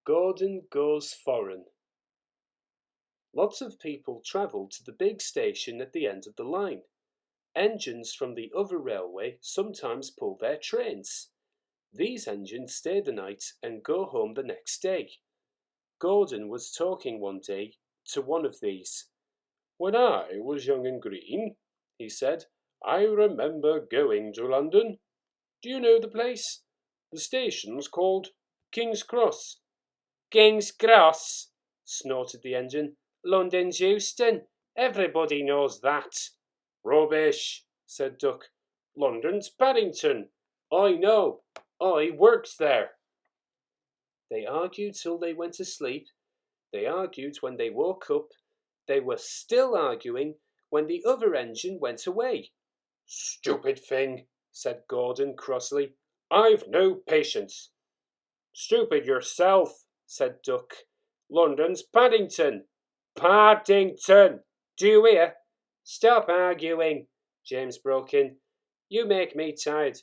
Gordon Goes Foreign. Lots of people travel to the big station at the end of the line. Engines from the other railway sometimes pull their trains. These engines stay the night and go home the next day. Gordon was talking one day to one of these. "When I was young and green," he said, "I remember going to London. Do you know the place? The station's called King's Cross." "King's Cross," snorted the engine. "London's Euston. Everybody knows that." "Rubbish," said Duck. "London's Paddington. I know. I worked there." They argued till they went to sleep. They argued when they woke up. They were still arguing when the other engine went away. "Stupid thing," said Gordon crossly. "I've no patience." "Stupid yourself," said Duck. "London's Paddington." "Paddington! Do you hear?" "Stop arguing," James broke in. "You make me tired.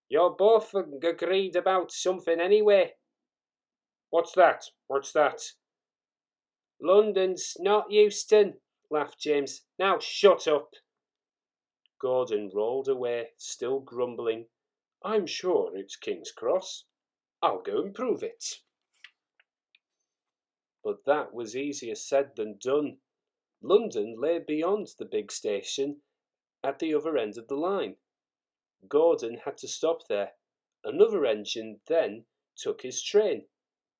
You're both agreed about something anyway." "What's that? What's that?" "London's not Euston," laughed James. "Now shut up." Gordon rolled away, still grumbling. "I'm sure it's King's Cross. I'll go and prove it." But that was easier said than done. London lay beyond the big station at the other end of the line. Gordon had to stop there. Another engine then took his train.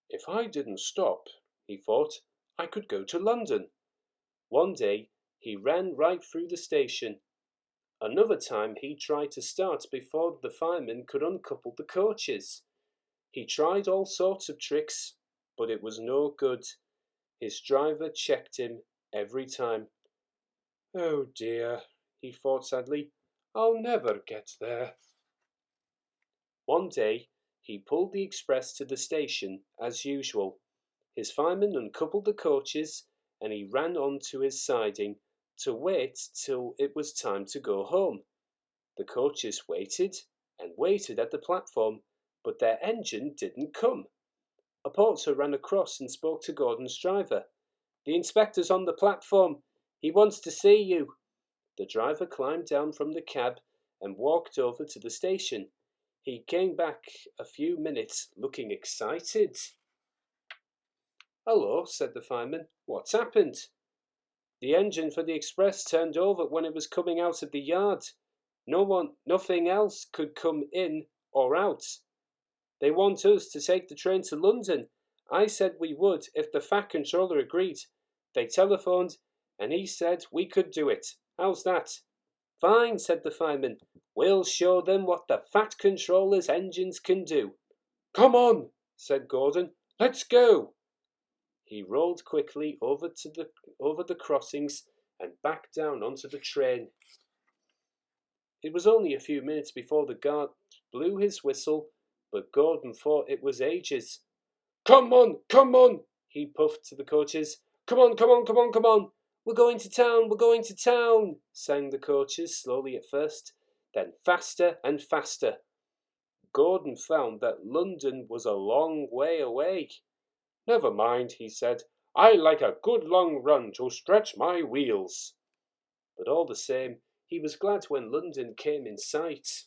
"If I didn't stop," he thought, "I could go to London." One day he ran right through the station. Another time he tried to start before the fireman could uncouple the coaches. He tried all sorts of tricks, but it was no good. His driver checked him every time. "Oh dear," he thought sadly, "I'll never get there." One day he pulled the express to the station as usual. His fireman uncoupled the coaches, and he ran on to his siding to wait till it was time to go home. The coaches waited and waited at the platform, but their engine didn't come. A porter ran across and spoke to Gordon's driver. "The inspector's on the platform. He wants to see you." The driver climbed down from the cab and walked over to the station. He came back a few minutes looking excited. "Hello," said the fireman. "What's happened?" "The engine for the express turned over when it was coming out of the yard. Nothing else could come in or out. They want us to take the train to London. I said we would if the Fat Controller agreed. They telephoned, and he said we could do it. How's that?" "Fine," said the fireman. "We'll show them what the Fat Controller's engines can do." "Come on," said Gordon. "Let's go." He rolled quickly over the crossings and back down onto the train. It was only a few minutes before the guard blew his whistle, but Gordon thought it was ages. "Come on, come on," he puffed to the coaches. "Come on, come on, come on, come on." "We're going to town, we're going to town," sang the coaches, slowly at first, then faster and faster. Gordon found that London was a long way away. "Never mind," he said. "I like a good long run to stretch my wheels." But all the same, he was glad when London came in sight.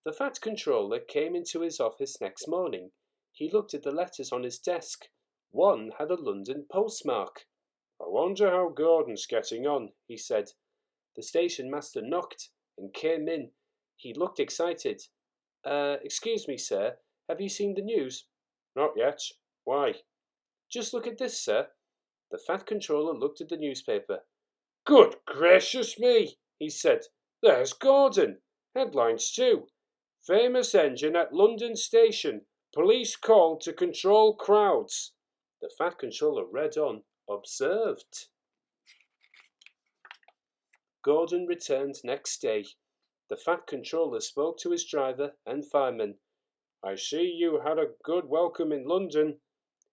The Fat Controller came into his office next morning. He looked at the letters on his desk. One had a London postmark. "I wonder how Gordon's getting on," he said. The station master knocked and came in. He looked excited. Excuse me, sir, have you seen the news?" "Not yet. Why?" "Just look at this, sir." The Fat Controller looked at the newspaper. "Good gracious me," he said. "There's Gordon. Headlines too. Famous engine at London Station. Police called to control crowds." The Fat Controller read on, observed. Gordon returned next day. The Fat Controller spoke to his driver and fireman. "I see you had a good welcome in London."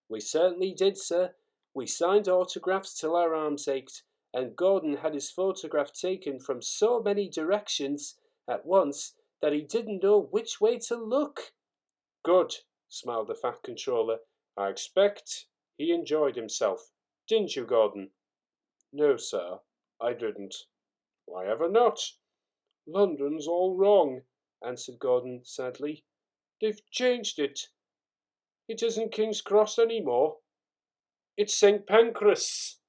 "We certainly did, sir. We signed autographs till our arms ached, and Gordon had his photograph taken from so many directions at once that he didn't know which way to look." "Good," smiled the Fat Controller. I expect he enjoyed himself, didn't you, Gordon?" "No, sir, I didn't." "Why ever not?" "London's all wrong," answered Gordon sadly. "They've changed it. It isn't King's Cross any more. It's St. Pancras."